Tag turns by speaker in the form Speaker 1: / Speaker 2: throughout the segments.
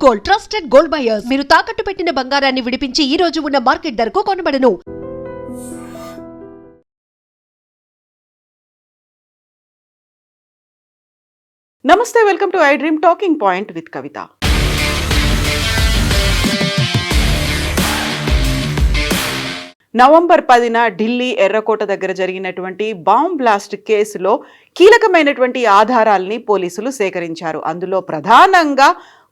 Speaker 1: Gold, trusted gold buyers. మీరు తాకట్టు పెట్టిన బంగారాన్ని విడిపించి ఈ రోజు ఉన్న మార్కెట్ ధరకు కొనబడను.
Speaker 2: నమస్తే, welcome to I dream talking point with Kavitha. November 10న ఢిల్లీ ఎర్రకోట దగ్గర జరిగినటువంటి బాంబ్ బ్లాస్ట్ కేసులో కీలకమైనటువంటి ఆధారాల్ని పోలీసులు సేకరించారు. అందులో ప్రధానంగా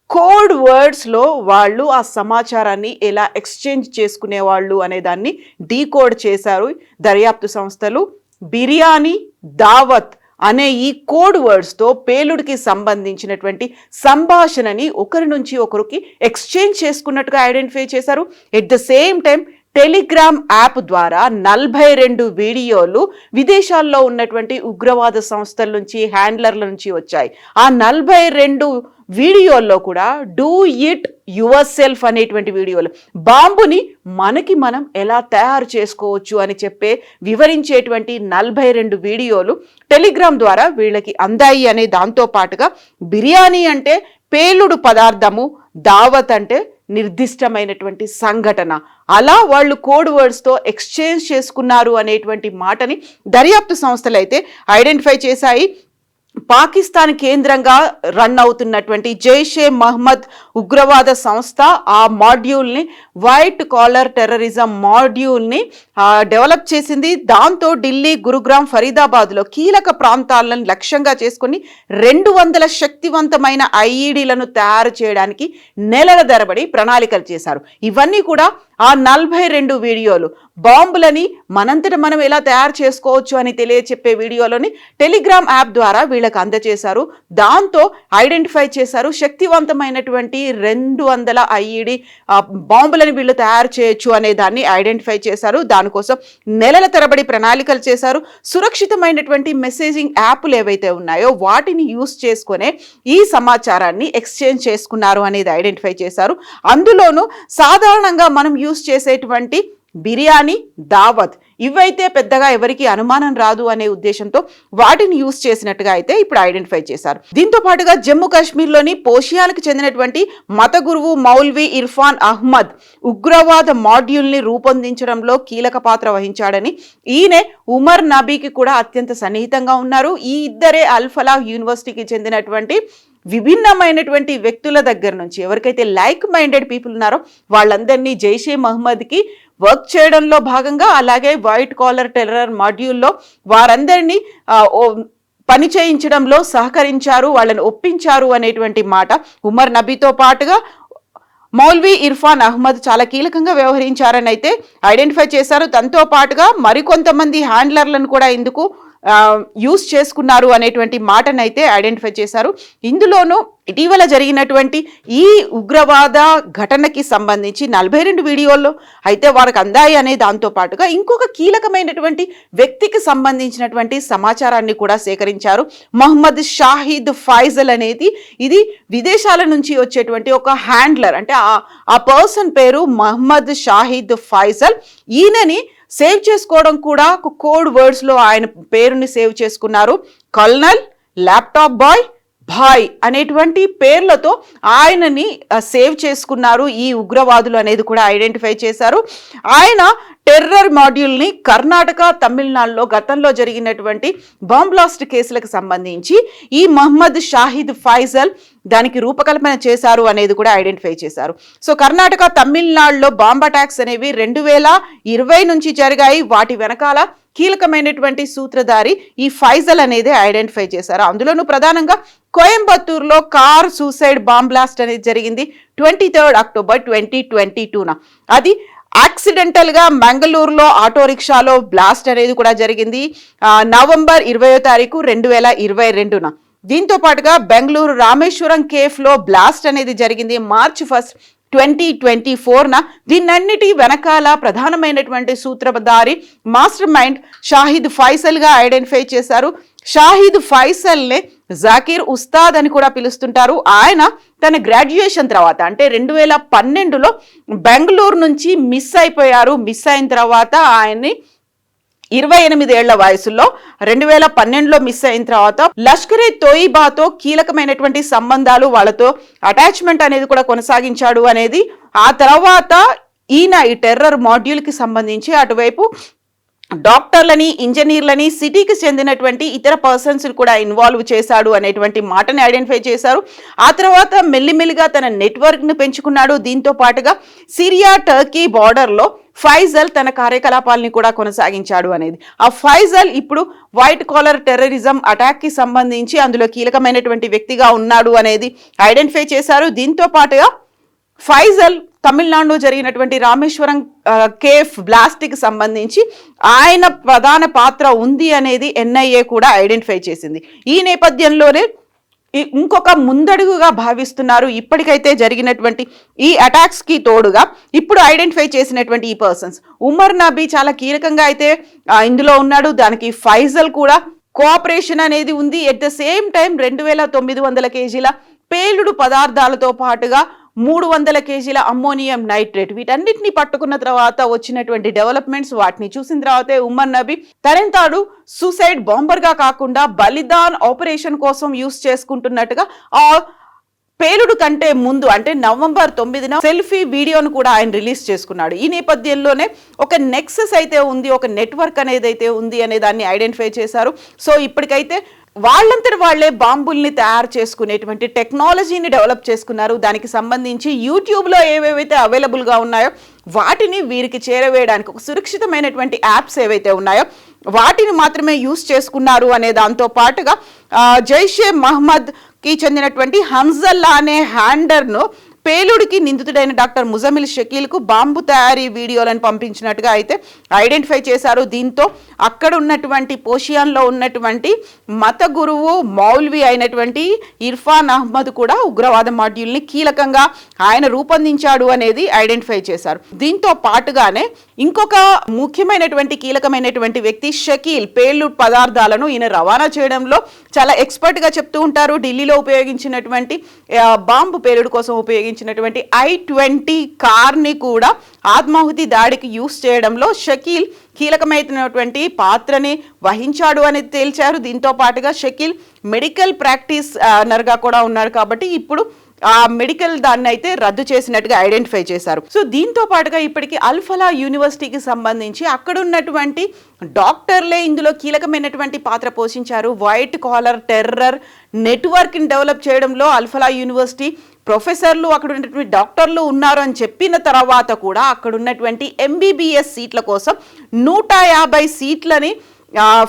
Speaker 2: కోడ్ వర్డ్స్లో వాళ్ళు ఆ సమాచారాన్ని ఎలా ఎక్స్చేంజ్ చేసుకునేవాళ్ళు అనే దాన్ని డీకోడ్ చేశారు దర్యాప్తు సంస్థలు. బిర్యానీ, దావత్ అనే ఈ కోడ్ వర్డ్స్తో పేలుడికి సంబంధించినటువంటి సంభాషణని ఒకరి నుంచి ఒకరికి ఎక్స్చేంజ్ చేసుకున్నట్టుగా ఐడెంటిఫై చేశారు. At the same time Telegram app ద్వారా 42 వీడియోలు విదేశాల్లో ఉన్నటువంటి ఉగ్రవాద సంస్థల నుంచి, హ్యాండ్లర్ల నుంచి వచ్చాయి. ఆ 42 వీడియోల్లో కూడా డూ ఇట్ యువర్ సెల్ఫ్ అనేటువంటి వీడియోలు, బాంబుని మనకి మనం ఎలా తయారు చేసుకోవచ్చు అని చెప్పే వివరించేటువంటి 42 వీడియోలు టెలిగ్రామ్ ద్వారా వీళ్ళకి అందాయి అనే దాంతో పాటుగా బిర్యానీ అంటే పేలుడు పదార్థము, దావత్ అంటే నిర్దిష్టమైనటువంటి సంఘటన, అలా వాళ్ళు కోడ్ వర్డ్స్తో ఎక్స్చేంజ్ చేసుకున్నారు అనేటువంటి మాటని దర్యాప్తు సంస్థలు అయితే ఐడెంటిఫై చేశాయి. పాకిస్తాన్ కేంద్రంగా రన్ అవుతున్నటువంటి జైషే మహమ్మద్ ఉగ్రవాద సంస్థ ఆ మాడ్యూల్ని, వైట్ కాలర్ టెర్రరిజం మాడ్యూల్ని డెవలప్ చేసింది. దాంతో ఢిల్లీ, గురుగ్రామ్, ఫరీదాబాద్లో కీలక ప్రాంతాలను లక్ష్యంగా చేసుకుని 200 శక్తివంతమైన ఐఈడీలను తయారు చేయడానికి నెలల తరబడి ప్రణాళికలు చేశారు. ఇవన్నీ కూడా ఆ 42 వీడియోలు, బాంబులని మనంతట మనం ఎలా తయారు చేసుకోవచ్చు అని తెలియచెప్పే వీడియోలని టెలిగ్రామ్ యాప్ ద్వారా వీళ్ళకి అందజేశారు. దాంతో ఐడెంటిఫై చేశారు శక్తివంతమైనటువంటి 200 ఐఈడి బాంబులని వీళ్ళు తయారు చేయొచ్చు అనే దాన్ని ఐడెంటిఫై చేశారు. దానికోసం నెలల తరబడి ప్రణాళికలు చేశారు. సురక్షితమైనటువంటి మెసేజింగ్ యాప్లు ఏవైతే ఉన్నాయో వాటిని యూస్ చేసుకునే ఈ సమాచారాన్ని ఎక్స్చేంజ్ చేసుకున్నారు అనేది ఐడెంటిఫై చేశారు. అందులోనూ సాధారణంగా మనం యూస్ చేసేటువంటి బిర్యానీ, దావత్ ఇవైతే పెద్దగా ఎవరికి అనుమానం రాదు అనే ఉద్దేశంతో వాటిని యూస్ చేసినట్టుగా అయితే ఇప్పుడు ఐడెంటిఫై చేశారు. దీంతో పాటుగా జమ్మూ కాశ్మీర్లోని పోషియానికి చెందినటువంటి మత గురువు మౌల్వీ ఇర్ఫాన్ అహ్మద్ ఉగ్రవాద మాడ్యూల్ని రూపొందించడంలో కీలక పాత్ర వహించాడని, ఈయనే ఉమర్ నబీకి కూడా అత్యంత సన్నిహితంగా ఉన్నారు. ఈ ఇద్దరే అల్ ఫలాహ్ యూనివర్సిటీకి చెందినటువంటి విభిన్నమైనటువంటి వ్యక్తుల దగ్గర నుంచి ఎవరికైతే లైక్ మైండెడ్ పీపుల్ ఉన్నారో వాళ్ళందరినీ జైషే మహమ్మద్కి వర్క్ చేయడంలో భాగంగా, అలాగే వైట్ కాలర్ టెర్రర్ మాడ్యూల్లో వారందరినీ పని చేయించడంలో సహకరించారు, వాళ్ళని ఒప్పించారు అనేటువంటి మాట. ఉమర్ నబీతో పాటుగా మౌల్వీ ఇర్ఫాన్ అహ్మద్ చాలా కీలకంగా వ్యవహరించారని అయితే ఐడెంటిఫై చేశారు. దాంతో పాటుగా మరికొంతమంది హ్యాండ్లర్లను కూడా ఇందుకు యూస్ చేసుకున్నారు అనేటువంటి మాటనైతే ఐడెంటిఫై చేశారు. ఇందులోనూ ఇటీవల జరిగినటువంటి ఈ ఉగ్రవాద ఘటనకి సంబంధించి 42 వీడియోల్లో అయితే వారికి అందాయి అనే దాంతో పాటుగా ఇంకొక కీలకమైనటువంటి వ్యక్తికి సంబంధించినటువంటి సమాచారాన్ని కూడా సేకరించారు. మహమ్మద్ షాహిద్ ఫైజల్ అనేది ఇది విదేశాల నుంచి వచ్చేటువంటి ఒక హ్యాండ్లర్, అంటే ఆ పర్సన్ పేరు మహమ్మద్ షాహిద్ ఫైజల్. ఈయనని సేవ్ చేసుకోవడం కూడా కోడ్ వర్డ్స్లో ఆయన పేరుని సేవ్ చేసుకున్నారు. కల్నల్, ల్యాప్టాప్ బాయ్, భాయ్ అనేటువంటి పేర్లతో ఆయనని సేవ్ చేసుకున్నారు ఈ ఉగ్రవాదులు అనేది కూడా ఐడెంటిఫై చేశారు. ఆయన టెర్రర్ మాడ్యూల్ని కర్ణాటక, తమిళనాడులో గతంలో జరిగినటువంటి బాంబ్ బ్లాస్ట్ కేసులకు సంబంధించి ఈ మహమ్మద్ షాహిద్ ఫైజల్ దానికి రూపకల్పన చేశారు అనేది కూడా ఐడెంటిఫై చేశారు. సో కర్ణాటక, తమిళనాడులో బాంబ్ అటాక్స్ అనేవి 2020 నుంచి జరిగాయి. వాటి వెనకాల కీలకమైనటువంటి సూత్రధారి ఈ ఫైజల్ అనేది ఐడెంటిఫై చేశారు. అందులోనూ ప్రధానంగా కోయంబత్తూరులో కార్ సూసైడ్ బాంబ్ బ్లాస్ట్ అనేది జరిగింది 23 అక్టోబర్ 2022న. అది యాక్సిడెంటల్గా మంగళూరులో ఆటో రిక్షాలో బ్లాస్ట్ అనేది కూడా జరిగింది నవంబర్ 20వ తారీఖు 2022న. దీంతో పాటుగా బెంగళూరు రామేశ్వరం కేఫ్లో బ్లాస్ట్ అనేది జరిగింది మార్చ్ 1, 2024న. దీన్నన్నిటి వెనకాల ప్రధానమైనటువంటి సూత్రధారి, మాస్టర్ మైండ్ షాహిద్ ఫైసల్గా ఐడెంటిఫై చేశారు. షాహిద్ ఫైసల్నే జాకీర్ ఉస్తాద్ అని కూడా పిలుస్తుంటారు. ఆయన తన గ్రాడ్యుయేషన్ తర్వాత అంటే 2012లో బెంగళూరు నుంచి మిస్ అయిపోయారు. మిస్ అయిన తర్వాత ఆయన్ని 28 ఏళ్ల వయసులో 2012లో మిస్ అయిన తర్వాత లష్కరే తోయిబాతో కీలకమైనటువంటి సంబంధాలు, వాళ్ళతో అటాచ్మెంట్ అనేది కూడా కొనసాగించాడు అనేది. ఆ తర్వాత ఈయన ఈ టెర్రర్ మాడ్యూల్కి సంబంధించి అటువైపు డాక్టర్లని, ఇంజనీర్లని, సిటీకి చెందినటువంటి ఇతర పర్సన్స్ కూడా ఇన్వాల్వ్ చేశాడు అనేటువంటి మాటని ఐడెంటిఫై చేశారు. ఆ తర్వాత మెల్లిమెల్లిగా తన నెట్వర్క్ను పెంచుకున్నాడు. దీంతో పాటుగా సిరియా టర్కీ బార్డర్లో ఫైజల్ తన కార్యకలాపాలని కూడా కొనసాగించాడు అనేది. ఆ ఫైజల్ ఇప్పుడు వైట్ కాలర్ టెర్రరిజం అటాక్కి సంబంధించి అందులో కీలకమైనటువంటి వ్యక్తిగా ఉన్నాడు అనేది ఐడెంటిఫై చేశారు. దీంతో పాటుగా ఫైజల్ తమిళనాడులో జరిగినటువంటి రామేశ్వరం కేఫ్ బ్లాస్ట్కి సంబంధించి ఆయన ప్రధాన పాత్ర ఉంది అనేది ఎన్ఐఏ కూడా ఐడెంటిఫై చేసింది. ఈ నేపథ్యంలోనే ఇంకొక ముందడుగుగా భావిస్తున్నారు ఇప్పటికైతే జరిగినటువంటి ఈ అటాక్స్కి తోడుగా ఇప్పుడు ఐడెంటిఫై చేసినటువంటి ఈ పర్సన్స్. ఉమర్ నబీ చాలా కీలకంగా అయితే ఇందులో ఉన్నాడు. దానికి ఫైజల్ కూడా కోఆపరేషన్ అనేది ఉంది. ఎట్ ద సేమ్ టైం 2900 కేజీల పేలుడు పదార్థాలతో పాటుగా 300 కేజీల అమ్మోనియం నైట్రేట్, వీటన్నిటిని పట్టుకున్న తర్వాత వచ్చినటువంటి డెవలప్మెంట్స్, వాటిని చూసిన తర్వాతే ఉమర్ నబీ తనెంతాడు సూసైడ్ బాంబర్గా కాకుండా బలిదాన్ ఆపరేషన్ కోసం యూస్ చేసుకుంటున్నట్టుగా ఆ పేలుడు కంటే ముందు అంటే నవంబర్ 9న సెల్ఫీ వీడియోను కూడా ఆయన రిలీజ్ చేసుకున్నాడు. ఈ నేపథ్యంలోనే ఒక నెక్సెస్ అయితే ఉంది, ఒక నెట్వర్క్ అనేది అయితే ఉంది అనే దాన్ని ఐడెంటిఫై చేశారు. సో ఇప్పటికైతే వాళ్ళంతటి వాళ్లే బాంబుల్ని తయారు చేసుకునేటువంటి టెక్నాలజీని డెవలప్ చేసుకున్నారు. దానికి సంబంధించి యూట్యూబ్లో ఏవేవైతే అవైలబుల్గా ఉన్నాయో వాటిని వీరికి చేరవేయడానికి ఒక సురక్షితమైనటువంటి యాప్స్ ఏవైతే ఉన్నాయో వాటిని మాత్రమే యూస్ చేసుకున్నారు అనే దాంతో పాటుగా జైషే మహమ్మద్కి చెందినటువంటి హంజల్లా అనే హ్యాండర్ను పేలుడికి నిందితుడైన డాక్టర్ ముజమిల్ షకీల్కు బాంబు తయారీ వీడియోలను పంపించినట్టుగా అయితే ఐడెంటిఫై చేశారు. దీంతో అక్కడ ఉన్నటువంటి పోషియాన్లో ఉన్నటువంటి మత గురువు మౌల్వి అయినటువంటి ఇర్ఫాన్ అహ్మద్ కూడా ఉగ్రవాద మాడ్యూల్ని కీలకంగా ఆయన రూపొందించాడు అనేది ఐడెంటిఫై చేశారు. దీంతో పాటుగానే ఇంకొక ముఖ్యమైనటువంటి కీలకమైనటువంటి వ్యక్తి షకీల్ పేలుడు పదార్థాలను ఈయన రవాణా చేయడంలో చాలా ఎక్స్పర్ట్గా చెప్తూ ఉంటారు. ఢిల్లీలో ఉపయోగించినటువంటి బాంబు పేలుడు కోసం ఉపయోగించినటువంటి I-20 కార్ని కూడా ఆత్మాహుతి దాడికి యూస్ చేయడంలో షకీల్ కీలకమైనటువంటి పాత్రని వహించాడు అనేది తేల్చారు. దీంతో పాటుగా షకీల్ మెడికల్ ప్రాక్టీస్ నర్గా కూడా ఉన్నారు కాబట్టి ఇప్పుడు ఆ మెడికల్ దాన్ని అయితే రద్దు చేసినట్టుగా ఐడెంటిఫై చేశారు. సో దీంతో పాటుగా ఇప్పటికీ అల్ఫలా యూనివర్సిటీకి సంబంధించి అక్కడ ఉన్నటువంటి డాక్టర్లే ఇందులో కీలకమైనటువంటి పాత్ర పోషించారు. వైట్ కాలర్ టెర్రర్ నెట్వర్క్ని డెవలప్ చేయడంలో అల్ఫలా యూనివర్సిటీ ప్రొఫెసర్లు, అక్కడ ఉన్నటువంటి డాక్టర్లు ఉన్నారు అని చెప్పిన తర్వాత కూడా అక్కడ ఉన్నటువంటి MBBS సీట్ల కోసం 150 సీట్లని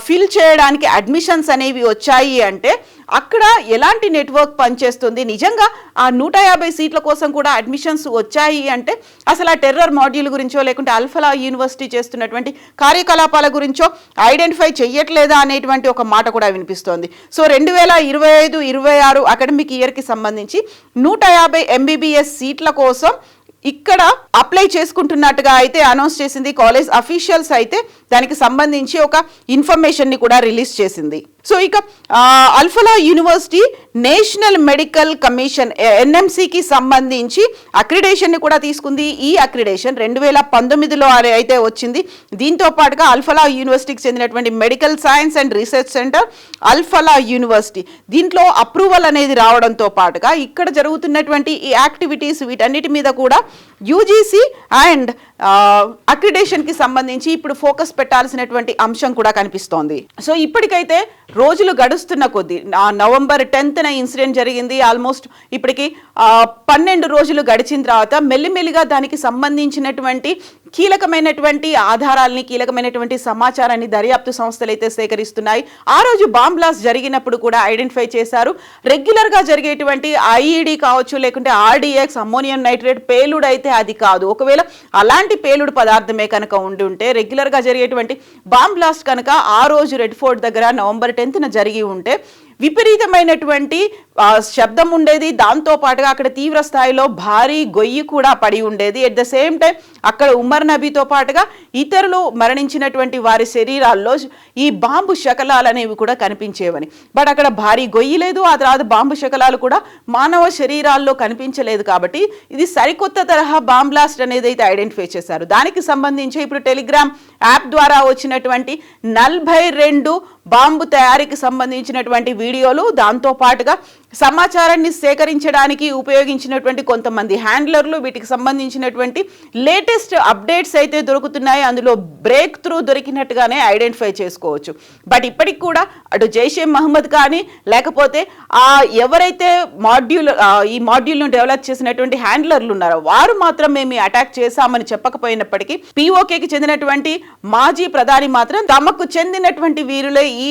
Speaker 2: ఫిల్ చేయడానికి అడ్మిషన్స్ అనేవి వచ్చాయి అంటే అక్కడ ఎలాంటి నెట్వర్క్ పనిచేస్తుంది. నిజంగా ఆ 150 సీట్ల కోసం కూడా అడ్మిషన్స్ వచ్చాయి అంటే అసలు ఆ టెర్రర్ మాడ్యూల్ గురించో లేకుంటే అల్ఫలా యూనివర్సిటీ చేస్తున్నటువంటి కార్యకలాపాల గురించో ఐడెంటిఫై చెయ్యట్లేదా అనేటువంటి ఒక మాట కూడా వినిపిస్తోంది. సో 2025-26 అకాడమిక్ ఇయర్కి సంబంధించి 150 MBBS సీట్ల కోసం ఇక్కడ అప్లై చేసుకుంటున్నట్టుగా అయితే అనౌన్స్ చేసింది కాలేజ్ అఫీషియల్స్. అయితే దానికి సంబంధించి ఒక ఇన్ఫర్మేషన్ ని కూడా రిలీజ్ చేసింది. సో ఇక Alfalah university national medical commission NMCకి సంబంధించి అక్రిడేషన్ ని కూడా తీసుకుంది. ఈ అక్రిడేషన్ 2019లో అయితే వచ్చింది. దీంతో పాటుగా అల్ఫలా యూనివర్సిటీకి చెందినటువంటి medical science and research centre Al-Falah university దీంట్లో అప్రూవల్ అనేది రావడంతో పాటుగా ఇక్కడ జరుగుతున్నటువంటి ఈ యాక్టివిటీస్ వీటన్నిటి మీద కూడా UGC అండ్ అక్రిడేషన్కి సంబంధించి ఇప్పుడు ఫోకస్ పెట్టాల్సినటువంటి అంశం కూడా కనిపిస్తోంది. సో ఇప్పటికైతే రోజులు గడుస్తున్న కొద్దీ నవంబర్ 10న ఇన్సిడెంట్ జరిగింది. ఆల్మోస్ట్ ఇప్పటికి 12 రోజులు గడిచిన తర్వాత మెల్లిమెల్లిగా దానికి సంబంధించినటువంటి కీలకమైనటువంటి ఆధారాలని, కీలకమైనటువంటి సమాచారాన్ని దర్యాప్తు సంస్థలు అయితే సేకరిస్తున్నాయి. ఆ రోజు బాంబ్ బ్లాస్ట్ జరిగినప్పుడు కూడా ఐడెంటిఫై చేశారు. రెగ్యులర్గా జరిగేటువంటి IED కావచ్చు లేకుంటే RDX అమ్మోనియం నైట్రేట్ పేలుడు అయితే అది కాదు. ఒకవేళ అలాంటి పేలుడు పదార్థమే కనుక ఉండి ఉంటే రెగ్యులర్గా జరిగేటువంటి బాంబ్ బ్లాస్ట్ కనుక ఆ రోజు రెడ్ ఫోర్ట్ దగ్గర నవంబర్ 10న జరిగి ఉంటే విపరీతమైనటువంటి శబ్దం ఉండేది. దాంతో పాటుగా అక్కడ తీవ్ర స్థాయిలో భారీ గొయ్యి కూడా పడి ఉండేది. ఎట్ ద సేమ్ టైం అక్కడ ఉమర్ నబీతో పాటుగా ఇతరులు మరణించినటువంటి వారి శరీరాల్లో ఈ బాంబు శకలాలు అనేవి కూడా కనిపించేవని. బట్ అక్కడ భారీ గొయ్యి లేదు, ఆ తర్వాత బాంబు శకలాలు కూడా మానవ శరీరాల్లో కనిపించలేదు. కాబట్టి ఇది సరికొత్త తరహా బాంబ్ బ్లాస్ట్ అనేది అయితే ఐడెంటిఫై చేశారు. దానికి సంబంధించి ఇప్పుడు టెలిగ్రామ్ యాప్ ద్వారా వచ్చినటువంటి 42 బాంబు తయారీకి సంబంధించినటువంటి వీడియోలు, దాంతో పాటుగా సమాచారాన్ని సేకరించడానికి ఉపయోగించినటువంటి కొంతమంది హ్యాండ్లర్లు, వీటికి సంబంధించినటువంటి లేటెస్ట్ అప్డేట్స్ అయితే దొరుకుతున్నాయి. అందులో బ్రేక్ త్రూ దొరికినట్టుగానే ఐడెంటిఫై చేసుకోవచ్చు. బట్ ఇప్పటికి కూడా అటు జైషే మహమ్మద్ కానీ లేకపోతే ఎవరైతే ఈ మాడ్యూల్ను డెవలప్ చేసినటువంటి హ్యాండ్లర్లు ఉన్నారో వారు మాత్రం మేము అటాక్ చేశామని చెప్పకపోయినప్పటికీ పిఓకేకి చెందినటువంటి మాజీ ప్రధాని మాత్రం తమకు చెందినటువంటి వీరులే ఈ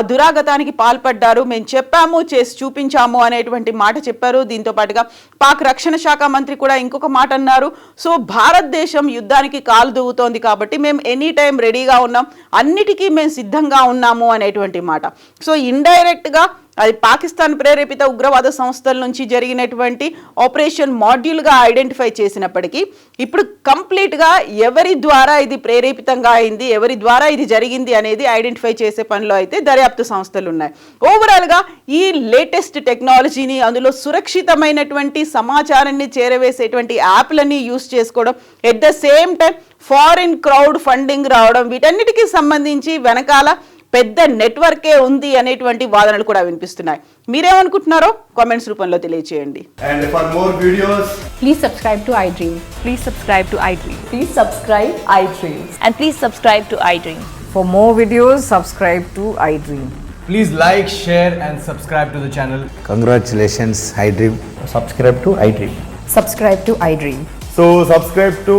Speaker 2: దురాగతానికి పాల్పడ్డారు, మేము చెప్పాము, చేసి చూపించాము అనేటువంటి మాట చెప్పారు. దీంతో పాటుగా పాక్ రక్షణ శాఖ మంత్రి కూడా ఇంకొక మాట అన్నారు. సో భారతదేశం యుద్ధానికి కాలు దువ్వుతోంది కాబట్టి మేము ఎనీ టైం రెడీగా ఉన్నాం, అన్నిటికీ మేము సిద్ధంగా ఉన్నాము అనేటువంటి మాట. సో ఇండైరెక్ట్గా అది పాకిస్తాన్ ప్రేరేపిత ఉగ్రవాద సంస్థల నుంచి జరిగినటువంటి ఆపరేషన్ మాడ్యూల్గా ఐడెంటిఫై చేసినప్పటికీ ఇప్పుడు కంప్లీట్గా ఎవరి ద్వారా ఇది ప్రేరేపితంగా అయింది, ఎవరి ద్వారా ఇది జరిగింది అనేది ఐడెంటిఫై చేసే పనిలో అయితే దర్యాప్తు సంస్థలు ఉన్నాయి. ఓవరాల్గా ఈ లేటెస్ట్ టెక్నాలజీని, అందులో సురక్షితమైనటువంటి సమాచారాన్ని చేరవేసేటువంటి యాప్లని యూస్ చేసుకోవడం, at the same time foreign crowd funding రావడం, వీటన్నిటికీ సంబంధించి వెనకాల పెద్ద నెట్వర్కే ఉంది అనేటువంటి వాదనలు కూడా వినిపిస్తున్నాయి. మీరేమనుకుంటున్నారో కామెంట్స్ రూపంలో తెలియజేయండి.
Speaker 3: And for more videos,
Speaker 4: Please subscribe to iDream.
Speaker 5: Please subscribe to iDream.
Speaker 4: Please subscribe iDream.
Speaker 5: And please subscribe to iDream.
Speaker 6: For more videos, subscribe to iDream.
Speaker 3: please like, share and subscribe to the channel.
Speaker 7: Congratulations, iDream.
Speaker 8: Subscribe to iDream.
Speaker 6: Subscribe to iDream.
Speaker 8: So subscribe to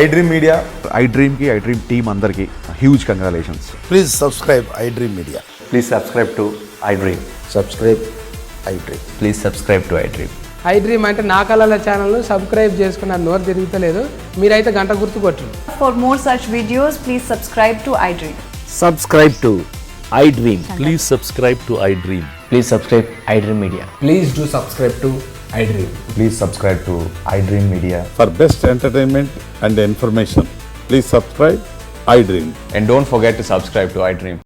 Speaker 8: iDream Media.
Speaker 9: iDream team andarki huge congratulations.
Speaker 10: Please subscribe iDream Media.
Speaker 8: Please subscribe to iDream.
Speaker 10: Subscribe iDream.
Speaker 8: Please subscribe to iDream.
Speaker 11: iDream అంటే నా కళల ఛానల్ను subscribe చేసుకున్న నోరు తిరుగుతలేదు, మీరైతే గంట గుర్తు కొట్టండి.
Speaker 4: For more such videos, please subscribe to iDream.
Speaker 7: Subscribe to iDream.
Speaker 9: Please subscribe to iDream.
Speaker 8: Please subscribe iDream Media.
Speaker 3: Please do subscribe to iDream.
Speaker 8: Please subscribe to iDream Media.
Speaker 10: For best entertainment and information, please subscribe iDream.
Speaker 8: And don't forget to subscribe to iDream.